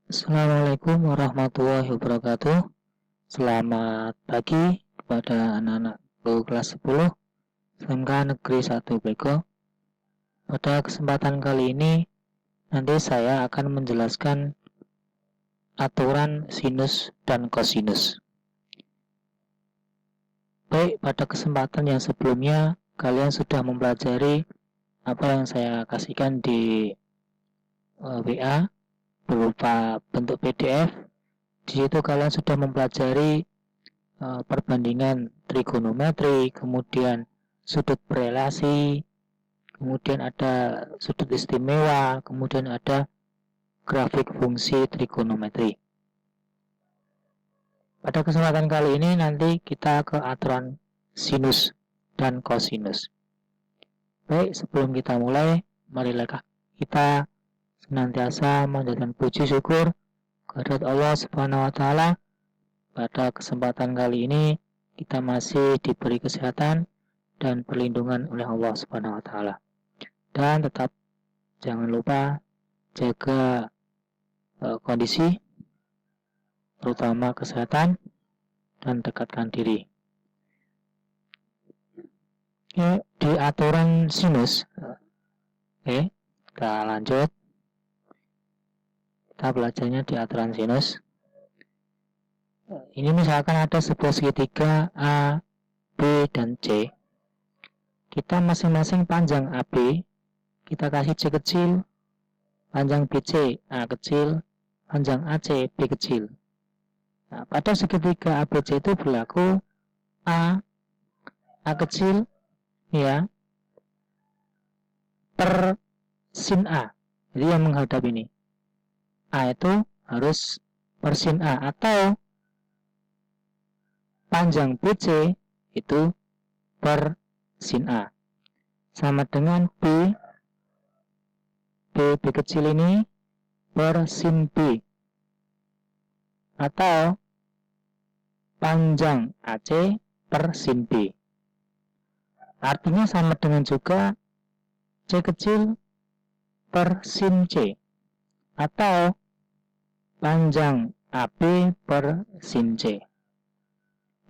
Assalamualaikum warahmatullahi wabarakatuh. Selamat pagi kepada anak-anakku kelas 10 SMK Negeri 1 Bego. Pada kesempatan kali ini, nanti saya akan menjelaskan aturan sinus dan kosinus. Baik, pada kesempatan yang sebelumnya, kalian sudah mempelajari apa yang saya kasihkan di WA berupa bentuk PDF. Di situ kalian sudah mempelajari perbandingan trigonometri, kemudian sudut berelasi, kemudian ada sudut istimewa, kemudian ada grafik fungsi trigonometri. Pada kesempatan kali ini nanti kita ke aturan sinus dan kosinus. Baik, sebelum kita mulai, marilah kita senantiasa menjadikan puji syukur kehadirat Allah Subhanahu wa taala. Pada kesempatan kali ini kita masih diberi kesehatan dan perlindungan oleh Allah Subhanahu wa taala. Dan tetap jangan lupa jaga kondisi, terutama kesehatan, dan dekatkan diri. Di aturan sinus, kita lanjut. Kita belajarnya di aturan sinus. Ini misalkan ada sebuah segitiga A, B, dan C. Kita masing-masing panjang AB, kita kasih C kecil, panjang BC A kecil, panjang AC B kecil. Nah, pada segitiga ABC itu berlaku A kecil ya per sin A. Jadi yang menghadap ini A itu harus per sin A, atau panjang BC itu per sin A, sama dengan B kecil ini per sin B, atau panjang AC per sin B. Artinya sama dengan juga C kecil per sin C, atau panjang AB per sin C.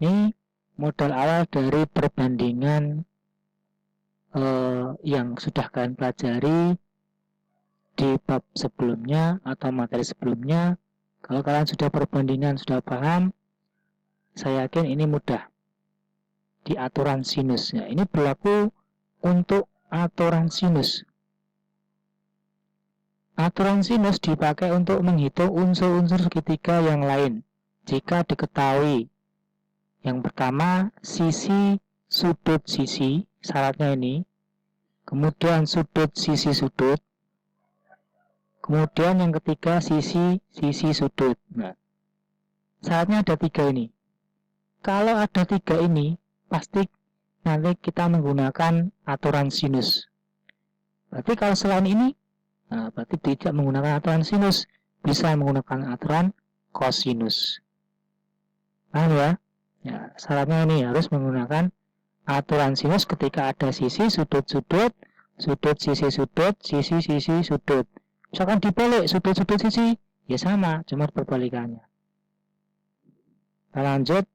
Ini modal awal dari perbandingan yang sudah kalian pelajari di bab sebelumnya atau materi sebelumnya. Kalau kalian sudah perbandingan, sudah paham, saya yakin ini mudah. Di aturan sinusnya ini berlaku untuk aturan sinus. Aturan sinus dipakai untuk menghitung unsur-unsur segitiga yang lain jika diketahui. Yang pertama, sisi sudut sisi, syaratnya ini. Kemudian sudut sisi sudut. Kemudian yang ketiga, sisi sudut. Nah, syaratnya ada 3 ini. Kalau ada 3 ini, pasti nanti kita menggunakan aturan sinus. Berarti kalau selain ini, berarti tidak menggunakan aturan sinus, bisa menggunakan aturan kosinus. Paham ya? Ya, syaratnya ini harus menggunakan aturan sinus ketika ada sisi sudut-sudut, sudut sisi sudut, sisi sudut. Misalkan dibalik sudut-sudut sisi, ya sama, cuma perbalikannya. Kita lanjut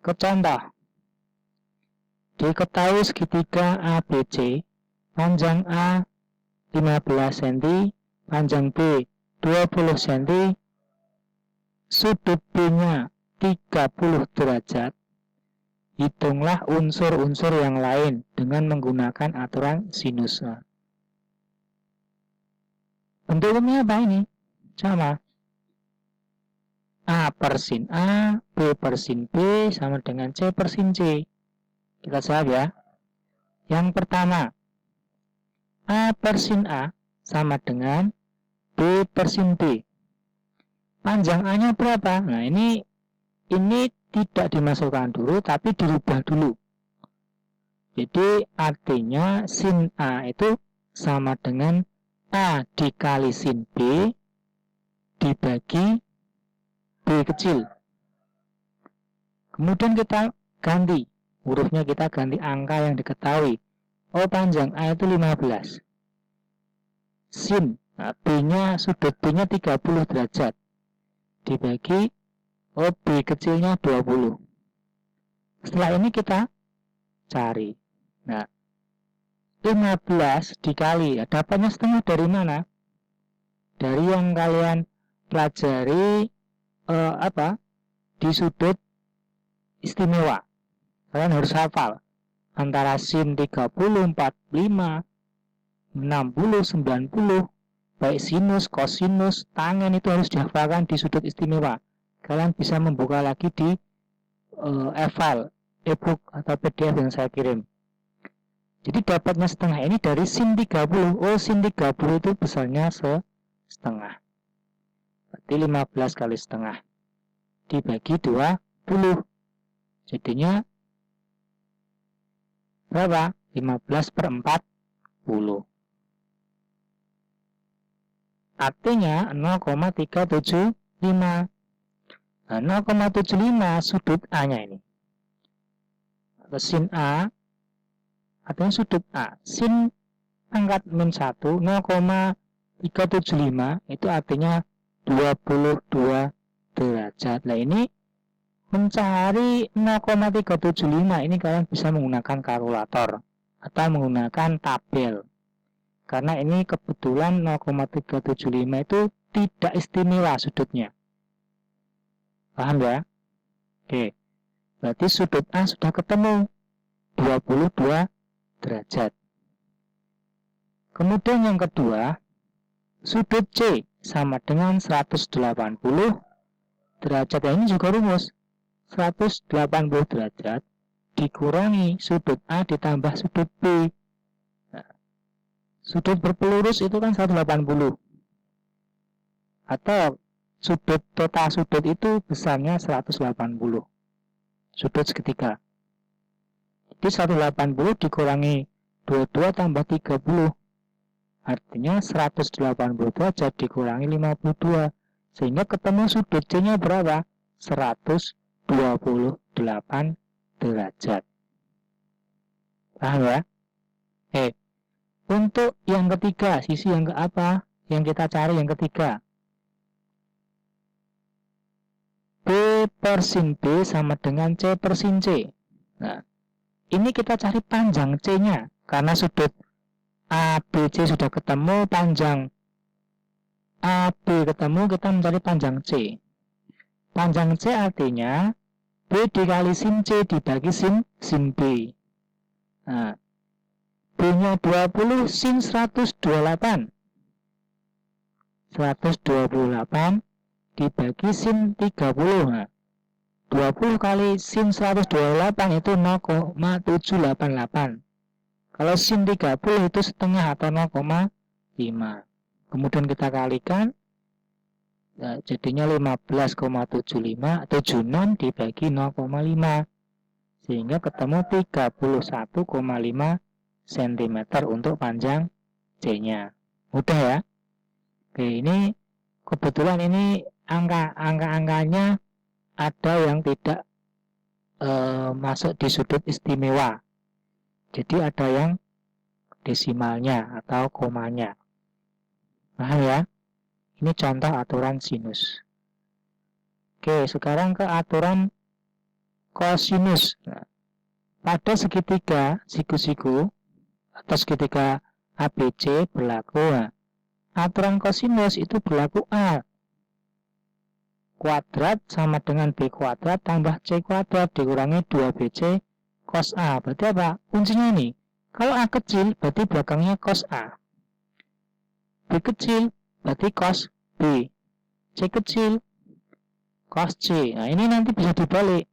ke contoh. Diketahui segitiga ABC, panjang A 15 cm, panjang B 20 cm, sudut B-nya 30 derajat. Hitunglah unsur-unsur yang lain dengan menggunakan aturan sinus. Bentuknya apa ini? Sama. A per sin A, B per sin B, sama dengan C per sin C. Kita jawab ya. Yang pertama, A per sin A sama dengan B per sin B. Panjang A-nya berapa? Nah, ini tidak dimasukkan dulu, tapi dirubah dulu. Jadi artinya sin A itu sama dengan A dikali sin B dibagi B kecil. Kemudian kita ganti hurufnya, kita ganti angka yang diketahui. Oh, panjang A itu 15. Sin Nah, sudut B-nya 30 derajat. Dibagi B kecilnya 20. Setelah ini kita cari. Nah, 15 dikali, dapatnya setengah dari mana? Dari yang kalian pelajari di sudut istimewa. Kalian harus hafal antara sin 30, 45, 60, 90, baik sinus, kosinus, tangen itu harus dihafalkan di sudut istimewa. Kalian bisa membuka lagi di e-file, e-book atau PDF yang saya kirim. Jadi dapatnya setengah ini dari sin 30. Sin 30 itu besarnya setengah. Berarti 15 kali setengah dibagi 20. Jadinya berapa? 15/40. Artinya 0,375. Nah, 0,75 sudut A-nya ini. Sin A, artinya sudut A. Sin pangkat min 1, 0,375, itu artinya 22 derajat. Nah, ini mencari 0,375 ini kalian bisa menggunakan kalkulator atau menggunakan tabel. Karena ini kebetulan 0,375 itu tidak istimewa sudutnya. Paham ya? Oke. Berarti sudut A sudah ketemu 22 derajat. Kemudian yang kedua, sudut C sama dengan 180 derajat. Ini juga rumus. 180 derajat dikurangi sudut A ditambah sudut B. Nah, sudut berpelurus itu kan 180. Atau total sudut itu besarnya 180. Sudut segitiga. Jadi 180 dikurangi 22 tambah 30. Artinya 180 derajat dikurangi 52. Sehingga ketemu sudut C-nya berapa? 128 derajat. Paham ya? Untuk yang ketiga, sisi yang ke apa? Yang kita cari yang ketiga. B per sin B sama dengan C per sin C. Nah, ini kita cari panjang C-nya. Karena sudut ABC sudah ketemu, panjang AB ketemu, kita mencari panjang C. Panjang C artinya B dikali sin C dibagi sin B. Nah, B-nya 20, sin 128. 128 dibagi sin 30. Nah, 20 kali sin 128 itu 0,788. Kalau sin 30 itu setengah atau 0,5. Kemudian kita kalikan, nah, jadinya 15,76 dibagi 0,5. Sehingga ketemu 31,5 cm untuk panjang C-nya. Mudah ya? Oke, ini kebetulan ini angka-angkanya ada yang tidak masuk di sudut istimewa. Jadi ada yang desimalnya atau komanya. Paham ya? Ini contoh aturan sinus. Oke, sekarang ke aturan kosinus. Nah, pada segitiga siku-siku atau segitiga ABC berlaku. Nah, aturan kosinus itu berlaku A kuadrat sama dengan B kuadrat tambah C kuadrat dikurangi 2BC cos A. Berarti apa? Kuncinya ini. Kalau A kecil berarti belakangnya cos A. B kecil berarti cos B. C kecil cos C. Nah, ini nanti bisa dibalik.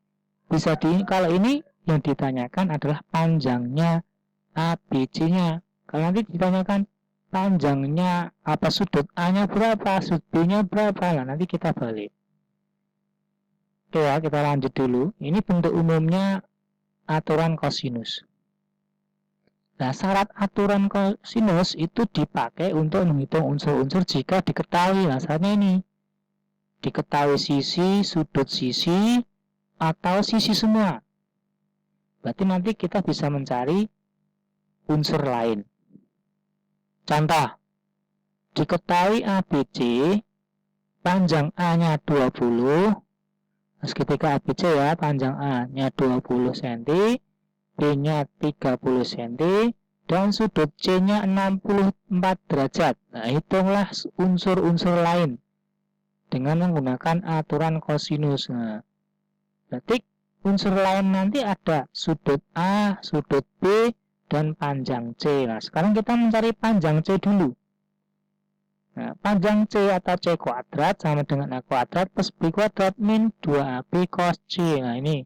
Kalau ini yang ditanyakan adalah panjangnya ABC-nya. Kalau nanti ditanyakan panjangnya sudut A-nya berapa, sudut B-nya berapa. Nah, nanti kita balik. Oke ya, kita lanjut dulu. Ini bentuk umumnya aturan kosinus. Nah, syarat aturan kosinus itu dipakai untuk menghitung unsur-unsur jika diketahui. Nah, syaratnya ini. Diketahui sisi, sudut sisi, atau sisi semua. Berarti nanti kita bisa mencari unsur lain. Contoh, diketahui ABC, panjang A-nya 20. Terus ketika ABC ya, panjang A-nya 20 cm, B-nya 30 cm, dan sudut C-nya 64 derajat. Nah, hitunglah unsur-unsur lain dengan menggunakan aturan kosinus. Nah, berarti unsur lain nanti ada sudut A, sudut B, dan panjang C. Nah, sekarang kita mencari panjang C dulu. Nah, panjang C atau C kuadrat sama dengan A kuadrat plus B kuadrat min 2AB cos C. Nah, ini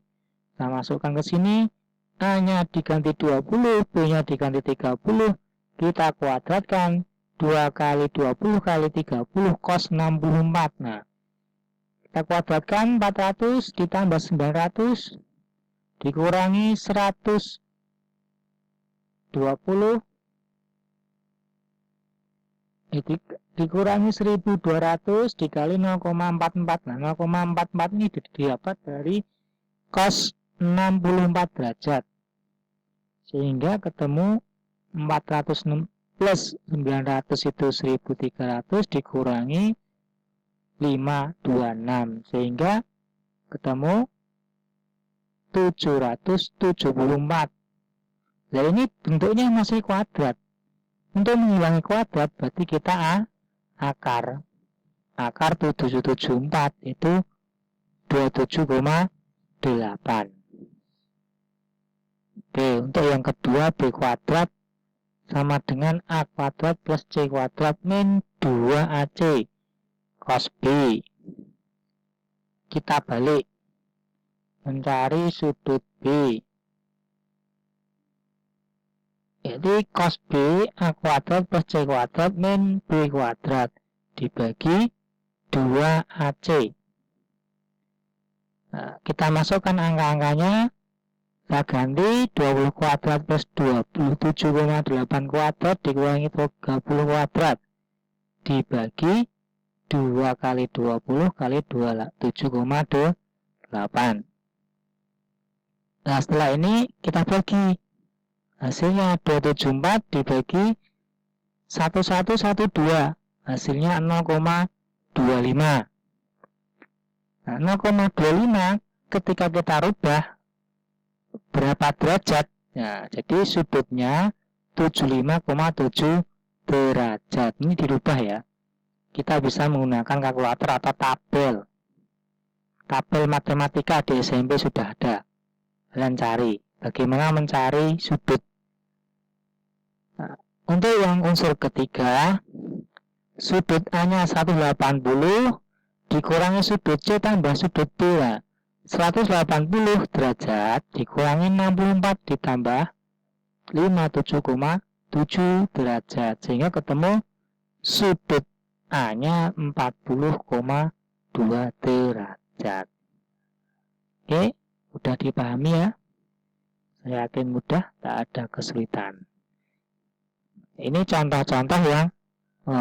kita masukkan ke sini. A-nya diganti 20, B-nya diganti 30. Kita kuadratkan 2 kali 20 kali 30 cos 64. Nah, kita kuadratkan 400 ditambah 900 dikurangi 120 dikurangi 1200 dikali 0,44. Nah, 0,44 ini didapat dari cos 64 derajat. Sehingga ketemu 406 plus 900 itu 1300 dikurangi 526. Sehingga ketemu 774. Nah, ini bentuknya masih kuadrat. Untuk mengulangi kuadrat berarti kita akar 774 itu 27,8. Oke, untuk yang kedua B kuadrat sama dengan A kuadrat plus C kuadrat min 2AC cos B. Kita balik mencari sudut B. Jadi cos B A kuadrat plus C kuadrat min B kuadrat dibagi 2AC. Nah, kita masukkan angka-angkanya. Kita ganti 20 kuadrat plus 27,8 kuadrat dikurangi 30 kuadrat dibagi 2 kali 20 kali 27,8. Nah, setelah ini kita bagi. Hasilnya 274 dibagi 1112. Hasilnya 0,25. Nah, 0,25 ketika kita rubah berapa derajat? Nah, jadi sudutnya 75,7 derajat. Ini dirubah ya. Kita bisa menggunakan kalkulator atau tabel. Tabel matematika di SMP sudah ada. Kalian cari bagaimana mencari sudut. Nah, untuk yang unsur ketiga, sudut A-nya 180 dikurangi sudut C tambah sudut B. Nah, 180 derajat dikurangi 64 ditambah 57,7 derajat sehingga ketemu sudut A-nya 40,2 derajat. Oke, udah dipahami ya? Saya yakin mudah, tak ada kesulitan. Ini contoh-contoh yang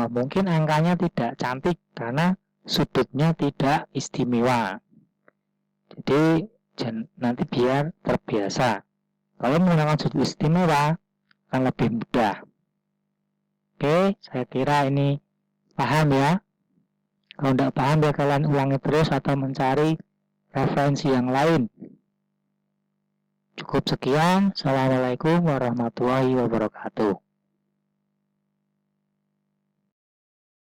mungkin angkanya tidak cantik karena sudutnya tidak istimewa. Jadi nanti biar terbiasa. Kalau menggunakan sudut istimewa akan lebih mudah. Oke, saya kira ini paham ya. Kalau tidak paham ya kalian ulangi terus atau mencari referensi yang lain. Cukup sekian. Assalamualaikum warahmatullahi wabarakatuh.